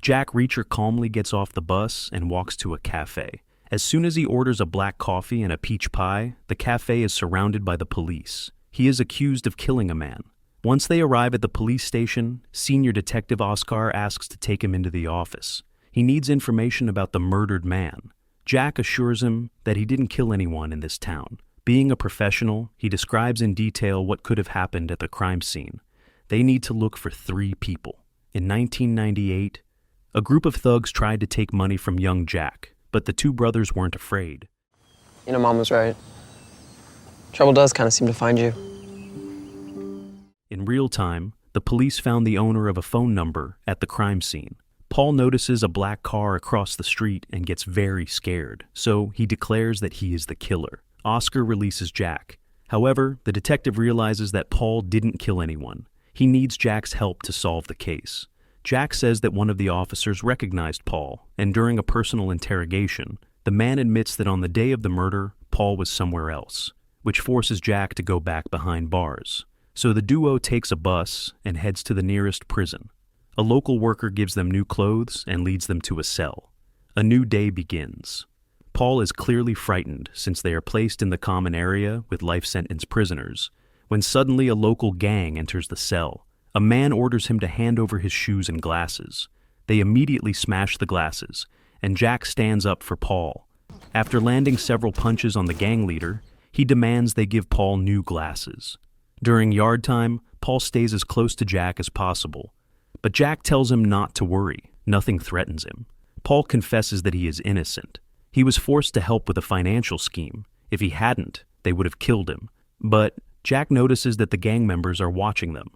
Jack Reacher calmly gets off the bus and walks to a cafe. As soon as he orders a black coffee and a peach pie, the cafe is surrounded by the police. He is accused of killing a man. Once they arrive at the police station, Senior Detective Oscar asks to take him into the office. He needs information about the murdered man. Jack assures him that he didn't kill anyone in this town. Being a professional, he describes in detail what could have happened at the crime scene. They need to look for 3 people. In 1998, a group of thugs tried to take money from young Jack, but the 2 brothers weren't afraid. You know, Mom was right. Trouble does kind of seem to find you. In real time, the police found the owner of a phone number at the crime scene. Paul notices a black car across the street and gets very scared, so he declares that he is the killer. Oscar releases Jack. However, the detective realizes that Paul didn't kill anyone. He needs Jack's help to solve the case. Jack says that one of the officers recognized Paul, and during a personal interrogation, the man admits that on the day of the murder, Paul was somewhere else, which forces Jack to go back behind bars. So the duo takes a bus and heads to the nearest prison. A local worker gives them new clothes and leads them to a cell. A new day begins. Paul is clearly frightened since they are placed in the common area with life sentence prisoners, when suddenly a local gang enters the cell. A man orders him to hand over his shoes and glasses. They immediately smash the glasses, and Jack stands up for Paul. After landing several punches on the gang leader, he demands they give Paul new glasses. During yard time, Paul stays as close to Jack as possible. But Jack tells him not to worry. Nothing threatens him. Paul confesses that he is innocent. He was forced to help with a financial scheme. If he hadn't, they would have killed him. But Jack notices that the gang members are watching them.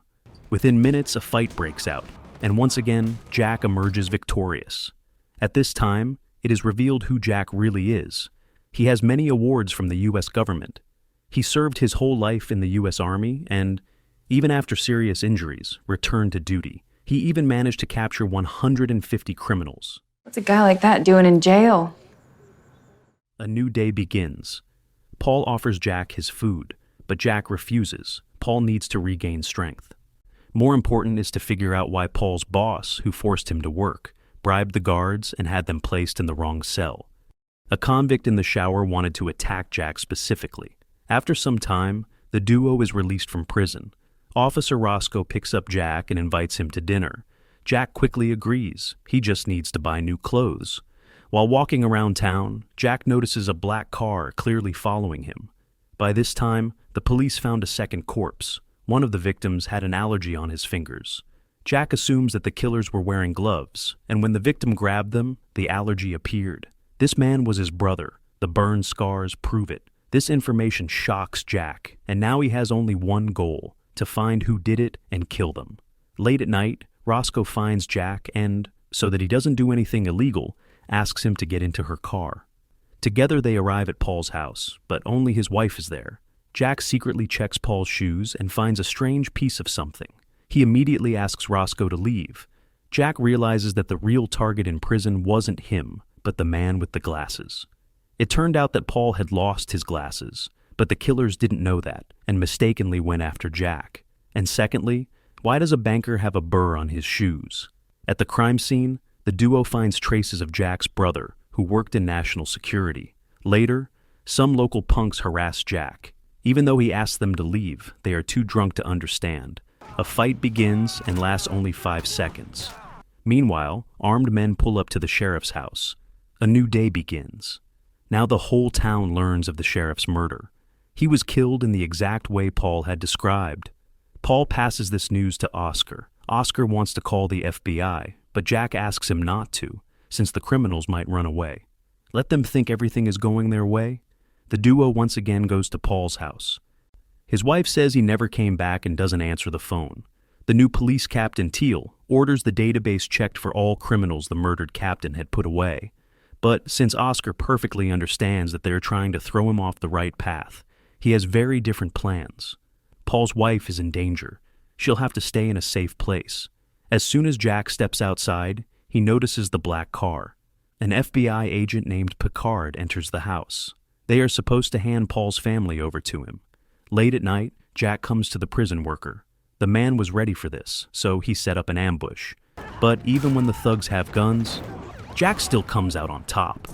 Within minutes, a fight breaks out, and once again, Jack emerges victorious. At this time, it is revealed who Jack really is. He has many awards from the U.S. government. He served his whole life in the U.S. Army and, even after serious injuries, returned to duty. He even managed to capture 150 criminals. What's a guy like that doing in jail? A new day begins. Paul offers Jack his food, but Jack refuses. Paul needs to regain strength. More important is to figure out why Paul's boss, who forced him to work, bribed the guards and had them placed in the wrong cell. A convict in the shower wanted to attack Jack specifically. After some time, the duo is released from prison. Officer Roscoe picks up Jack and invites him to dinner. Jack quickly agrees. He just needs to buy new clothes. While walking around town, Jack notices a black car clearly following him. By this time, the police found a second corpse. One of the victims had an allergy on his fingers. Jack assumes that the killers were wearing gloves, and when the victim grabbed them, the allergy appeared. This man was his brother. The burn scars prove it. This information shocks Jack, and now he has only one goal: to find who did it and kill them. Late at night, Roscoe finds Jack and, so that he doesn't do anything illegal, asks him to get into her car. Together they arrive at Paul's house, but only his wife is there. Jack secretly checks Paul's shoes and finds a strange piece of something. He immediately asks Roscoe to leave. Jack realizes that the real target in prison wasn't him, but the man with the glasses. It turned out that Paul had lost his glasses, but the killers didn't know that and mistakenly went after Jack. And secondly, why does a banker have a burr on his shoes? At the crime scene, the duo finds traces of Jack's brother, who worked in national security. Later, some local punks harass Jack. Even though he asks them to leave, they are too drunk to understand. A fight begins and lasts only 5 seconds. Meanwhile, armed men pull up to the sheriff's house. A new day begins. Now the whole town learns of the sheriff's murder. He was killed in the exact way Paul had described. Paul passes this news to Oscar. Oscar wants to call the FBI, but Jack asks him not to, since the criminals might run away. Let them think everything is going their way. The duo once again goes to Paul's house. His wife says he never came back and doesn't answer the phone. The new police captain, Teal, orders the database checked for all criminals the murdered captain had put away. But since Oscar perfectly understands that they are trying to throw him off the right path, he has very different plans. Paul's wife is in danger. She'll have to stay in a safe place. As soon as Jack steps outside, he notices the black car. An FBI agent named Picard enters the house. They are supposed to hand Paul's family over to him. Late at night, Jack comes to the prison worker. The man was ready for this, so he set up an ambush. But even when the thugs have guns, Jack still comes out on top.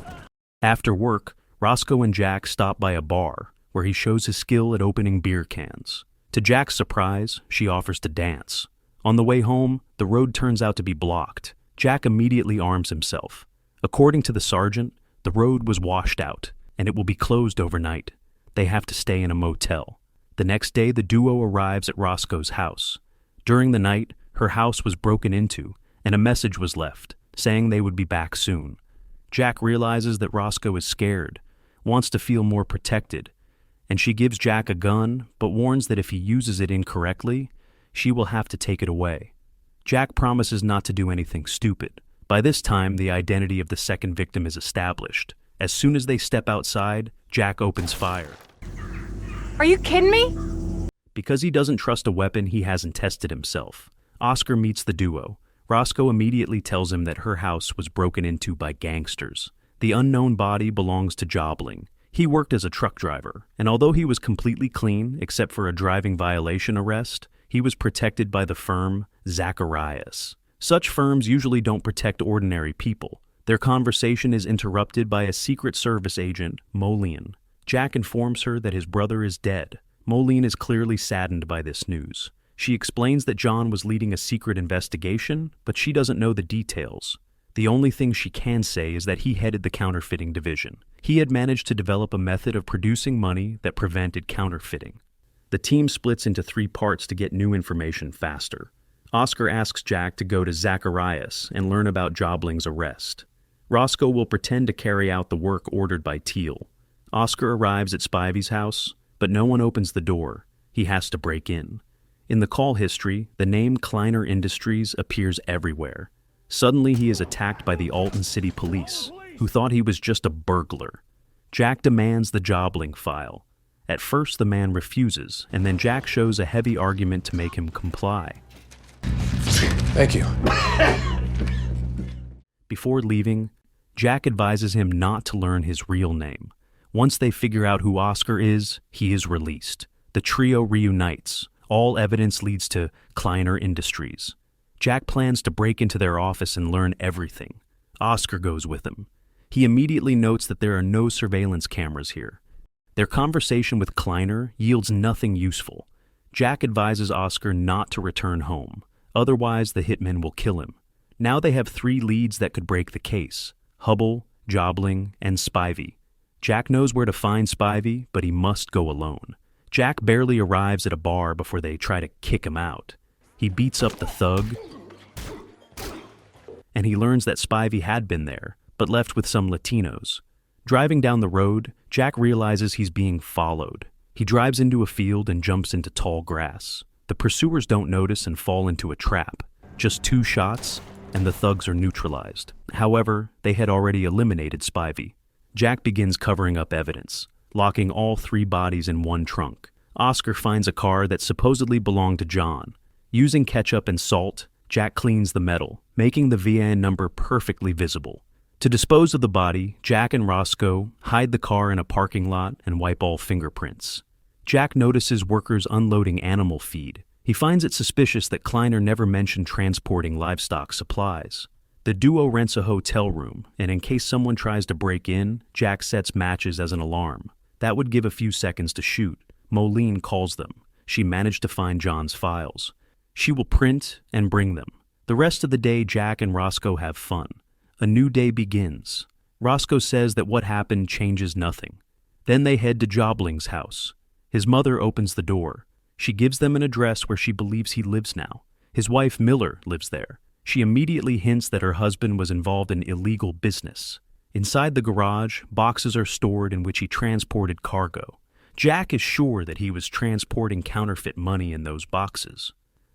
After work, Roscoe and Jack stop by a bar where he shows his skill at opening beer cans. To Jack's surprise, she offers to dance. On the way home, the road turns out to be blocked. Jack immediately arms himself. According to the sergeant, the road was washed out, and it will be closed overnight. They have to stay in a motel. The next day, the duo arrives at Roscoe's house. During the night, her house was broken into, and a message was left, saying they would be back soon. Jack realizes that Roscoe is scared, wants to feel more protected, and she gives Jack a gun, but warns that if he uses it incorrectly, she will have to take it away. Jack promises not to do anything stupid. By this time, the identity of the second victim is established. As soon as they step outside, Jack opens fire. Are you kidding me? Because he doesn't trust a weapon he hasn't tested himself, Oscar meets the duo. Roscoe immediately tells him that her house was broken into by gangsters. The unknown body belongs to Jobling. He worked as a truck driver, and although he was completely clean except for a driving violation arrest, he was protected by the firm Zacharias. Such firms usually don't protect ordinary people. Their conversation is interrupted by a Secret Service agent, Moline. Jack informs her that his brother is dead. Moline is clearly saddened by this news. She explains that John was leading a secret investigation, but she doesn't know the details. The only thing she can say is that he headed the counterfeiting division. He had managed to develop a method of producing money that prevented counterfeiting. The team splits into 3 parts to get new information faster. Oscar asks Jack to go to Zacharias and learn about Jobling's arrest. Roscoe will pretend to carry out the work ordered by Teal. Oscar arrives at Spivey's house, but no one opens the door. He has to break in. In the call history, the name Kleiner Industries appears everywhere. Suddenly, he is attacked by the Alton City Police, who thought he was just a burglar. Jack demands the Jobling file. At first, the man refuses, and then Jack shows a heavy argument to make him comply. Thank you. Before leaving, Jack advises him not to learn his real name. Once they figure out who Oscar is, he is released. The trio reunites. All evidence leads to Kleiner Industries. Jack plans to break into their office and learn everything. Oscar goes with him. He immediately notes that there are no surveillance cameras here. Their conversation with Kleiner yields nothing useful. Jack advises Oscar not to return home. Otherwise, the hitmen will kill him. Now they have 3 leads that could break the case: Hubble, Jobling, and Spivey. Jack knows where to find Spivey, but he must go alone. Jack barely arrives at a bar before they try to kick him out. He beats up the thug, and he learns that Spivey had been there, but left with some Latinos. Driving down the road, Jack realizes he's being followed. He drives into a field and jumps into tall grass. The pursuers don't notice and fall into a trap. Just 2 shots, and the thugs are neutralized. However, they had already eliminated Spivey. Jack begins covering up evidence, locking all 3 bodies in one trunk. Oscar finds a car that supposedly belonged to John. Using ketchup and salt, Jack cleans the metal, making the VIN number perfectly visible. To dispose of the body, Jack and Roscoe hide the car in a parking lot and wipe all fingerprints. Jack notices workers unloading animal feed. He finds it suspicious that Kleiner never mentioned transporting livestock supplies. The duo rents a hotel room, and in case someone tries to break in, Jack sets matches as an alarm. That would give a few seconds to shoot. Moline calls them. She managed to find John's files. She will print and bring them. The rest of the day, Jack and Roscoe have fun. A new day begins. Roscoe says that what happened changes nothing. Then they head to Jobling's house. His mother opens the door. She gives them an address where she believes he lives now. His wife, Miller, lives there. She immediately hints that her husband was involved in illegal business. Inside the garage, boxes are stored in which he transported cargo. Jack is sure that he was transporting counterfeit money in those boxes.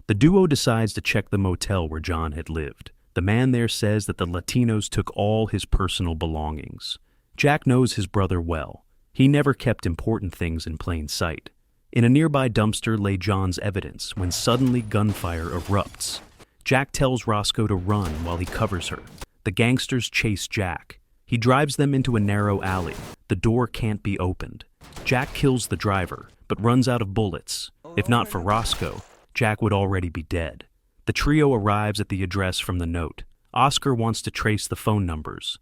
The duo decides to check the motel where John had lived. The man there says that the Latinos took all his personal belongings. Jack knows his brother well. He never kept important things in plain sight. In a nearby dumpster lay John's evidence when suddenly gunfire erupts. Jack tells Roscoe to run while he covers her. The gangsters chase Jack. He drives them into a narrow alley. The door can't be opened. Jack kills the driver, but runs out of bullets. If not for Roscoe, Jack would already be dead. The trio arrives at the address from the note. Oscar wants to trace the phone numbers,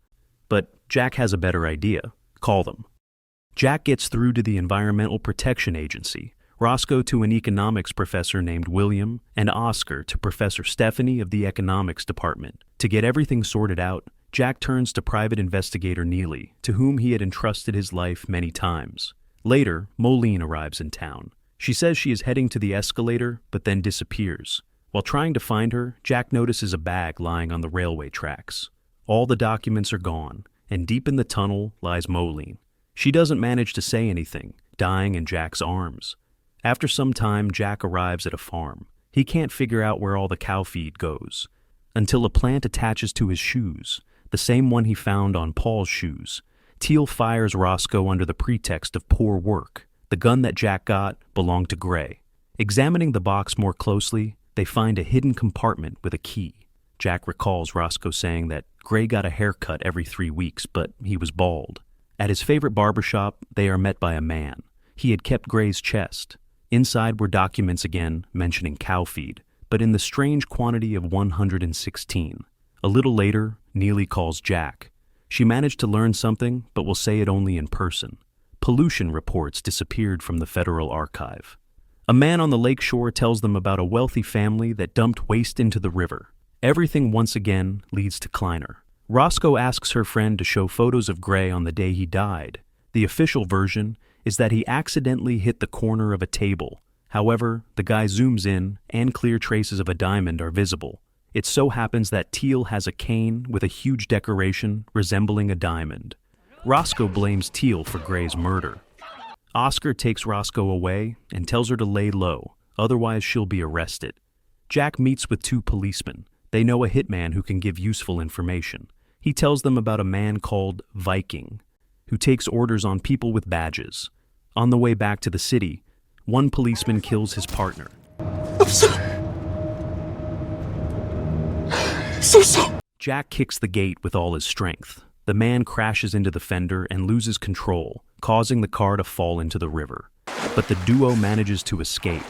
but Jack has a better idea. Call them. Jack gets through to the Environmental Protection Agency, Roscoe to an economics professor named William, and Oscar to Professor Stephanie of the economics department. To get everything sorted out, Jack turns to private investigator Neely, to whom he had entrusted his life many times. Later, Moline arrives in town. She says she is heading to the escalator, but then disappears. While trying to find her, Jack notices a bag lying on the railway tracks. All the documents are gone, and deep in the tunnel lies Moline. She doesn't manage to say anything, dying in Jack's arms. After some time, Jack arrives at a farm. He can't figure out where all the cow feed goes, until a plant attaches to his shoes, the same one he found on Paul's shoes. Teal fires Roscoe under the pretext of poor work. The gun that Jack got belonged to Gray. Examining the box more closely, they find a hidden compartment with a key. Jack recalls Roscoe saying that Gray got a haircut every 3 weeks, but he was bald. At his favorite barbershop, they are met by a man. He had kept Gray's chest. Inside were documents again mentioning cow feed, but in the strange quantity of 116. A little later, Neely calls Jack. She managed to learn something, but will say it only in person. Pollution reports disappeared from the Federal Archive. A man on the lake shore tells them about a wealthy family that dumped waste into the river. Everything once again leads to Kleiner. Roscoe asks her friend to show photos of Gray on the day he died. The official version is that he accidentally hit the corner of a table. However, the guy zooms in, and clear traces of a diamond are visible. It so happens that Teal has a cane with a huge decoration resembling a diamond. Roscoe blames Teal for Gray's murder. Oscar takes Roscoe away and tells her to lay low, otherwise she'll be arrested. Jack meets with 2 policemen. They know a hitman who can give useful information. He tells them about a man called Viking, who takes orders on people with badges. On the way back to the city, one policeman kills his partner. I'm sorry. So. Jack kicks the gate with all his strength. The man crashes into the fender and loses control, causing the car to fall into the river. But the duo manages to escape.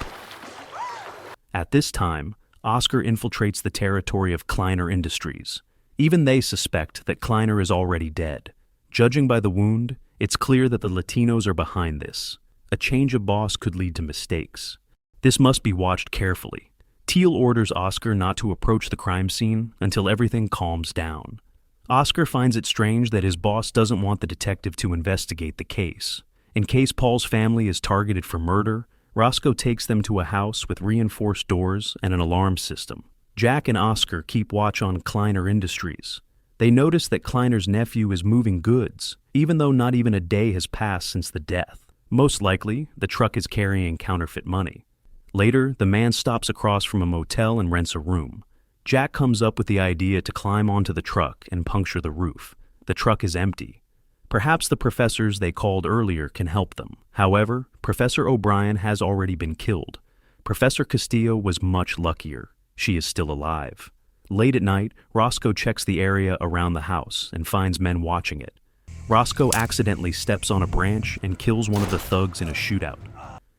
At this time, Oscar infiltrates the territory of Kleiner Industries. Even they suspect that Kleiner is already dead. Judging by the wound, it's clear that the Latinos are behind this. A change of boss could lead to mistakes. This must be watched carefully. Teal orders Oscar not to approach the crime scene until everything calms down. Oscar finds it strange that his boss doesn't want the detective to investigate the case. In case Paul's family is targeted for murder, Roscoe takes them to a house with reinforced doors and an alarm system. Jack and Oscar keep watch on Kleiner Industries. They notice that Kleiner's nephew is moving goods, even though not even a day has passed since the death. Most likely, the truck is carrying counterfeit money. Later, the man stops across from a motel and rents a room. Jack comes up with the idea to climb onto the truck and puncture the roof. The truck is empty. Perhaps the professors they called earlier can help them. However, Professor O'Brien has already been killed. Professor Castillo was much luckier. She is still alive. Late at night, Roscoe checks the area around the house and finds men watching it. Roscoe accidentally steps on a branch and kills one of the thugs in a shootout.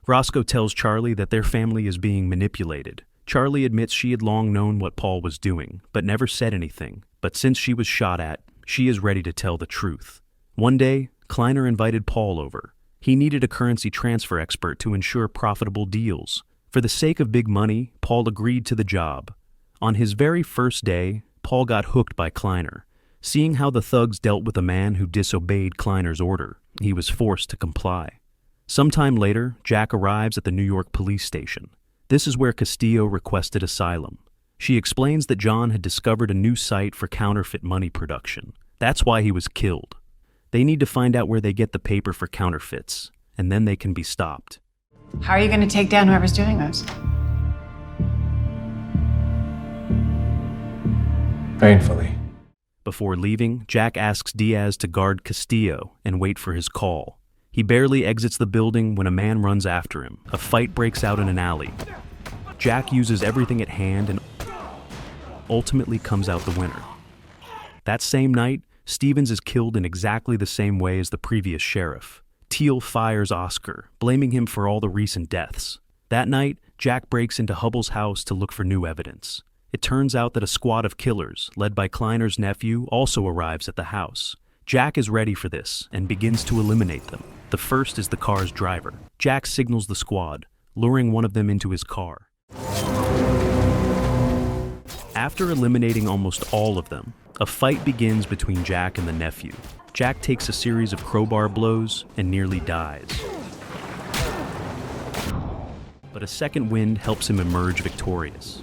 Roscoe tells Charlie that their family is being manipulated. Charlie admits she had long known what Paul was doing, but never said anything. But since she was shot at, she is ready to tell the truth. One day, Kleiner invited Paul over. He needed a currency transfer expert to ensure profitable deals. For the sake of big money, Paul agreed to the job. On his very first day, Paul got hooked by Kleiner. Seeing how the thugs dealt with a man who disobeyed Kleiner's order, he was forced to comply. Sometime later, Jack arrives at the New York police station. This is where Castillo requested asylum. She explains that John had discovered a new site for counterfeit money production. That's why he was killed. They need to find out where they get the paper for counterfeits, and then they can be stopped. How are you going to take down whoever's doing this? Painfully. Before leaving, Jack asks Diaz to guard Castillo and wait for his call. He barely exits the building when a man runs after him. A fight breaks out in an alley. Jack uses everything at hand and ultimately comes out the winner. That same night, Stevens is killed in exactly the same way as the previous sheriff. Teal fires Oscar, blaming him for all the recent deaths. That night, Jack breaks into Hubbell's house to look for new evidence. It turns out that a squad of killers, led by Kleiner's nephew, also arrives at the house. Jack is ready for this and begins to eliminate them. The first is the car's driver. Jack signals the squad, luring one of them into his car. After eliminating almost all of them, a fight begins between Jack and the nephew. Jack takes a series of crowbar blows and nearly dies. But a second wind helps him emerge victorious.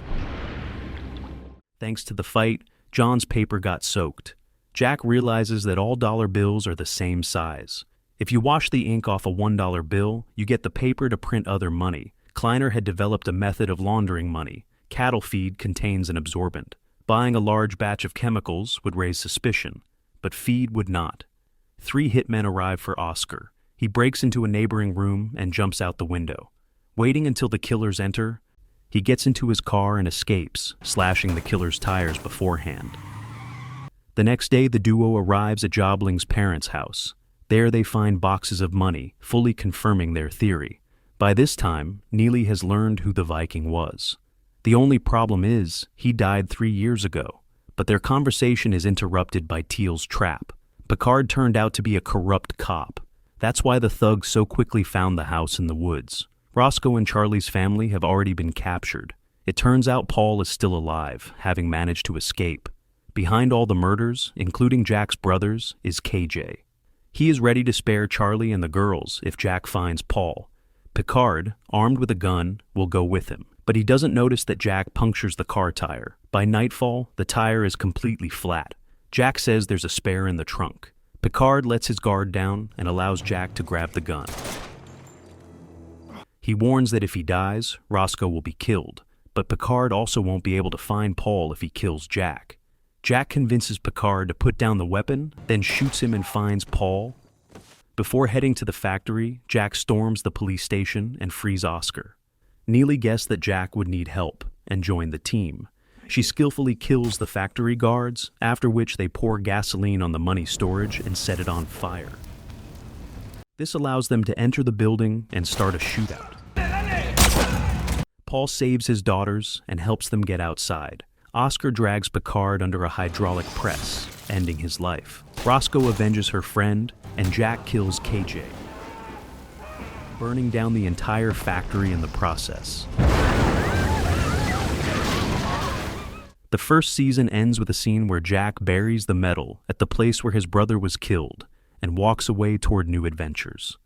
Thanks to the fight, John's paper got soaked. Jack realizes that all dollar bills are the same size. If you wash the ink off a $1 bill, you get the paper to print other money. Kleiner had developed a method of laundering money. Cattle feed contains an absorbent. Buying a large batch of chemicals would raise suspicion, but feed would not. 3 hitmen arrive for Oscar. He breaks into a neighboring room and jumps out the window. Waiting until the killers enter, he gets into his car and escapes, slashing the killer's tires beforehand. The next day, the duo arrives at Jobling's parents' house. There they find boxes of money, fully confirming their theory. By this time, Neely has learned who the Viking was. The only problem is, he died 3 years ago, but their conversation is interrupted by Teal's trap. Picard turned out to be a corrupt cop. That's why the thugs so quickly found the house in the woods. Roscoe and Charlie's family have already been captured. It turns out Paul is still alive, having managed to escape. Behind all the murders, including Jack's brothers, is KJ. He is ready to spare Charlie and the girls if Jack finds Paul. Picard, armed with a gun, will go with him, but he doesn't notice that Jack punctures the car tire. By nightfall, the tire is completely flat. Jack says there's a spare in the trunk. Picard lets his guard down and allows Jack to grab the gun. He warns that if he dies, Roscoe will be killed, but Picard also won't be able to find Paul if he kills Jack. Jack convinces Picard to put down the weapon, then shoots him and finds Paul. Before heading to the factory, Jack storms the police station and frees Oscar. Neely guessed that Jack would need help and joined the team. She skillfully kills the factory guards, after which they pour gasoline on the money storage and set it on fire. This allows them to enter the building and start a shootout. Paul saves his daughters and helps them get outside. Oscar drags Picard under a hydraulic press, ending his life. Roscoe avenges her friend, and Jack kills KJ, burning down the entire factory in the process. The first season ends with a scene where Jack buries the medal at the place where his brother was killed and walks away toward new adventures.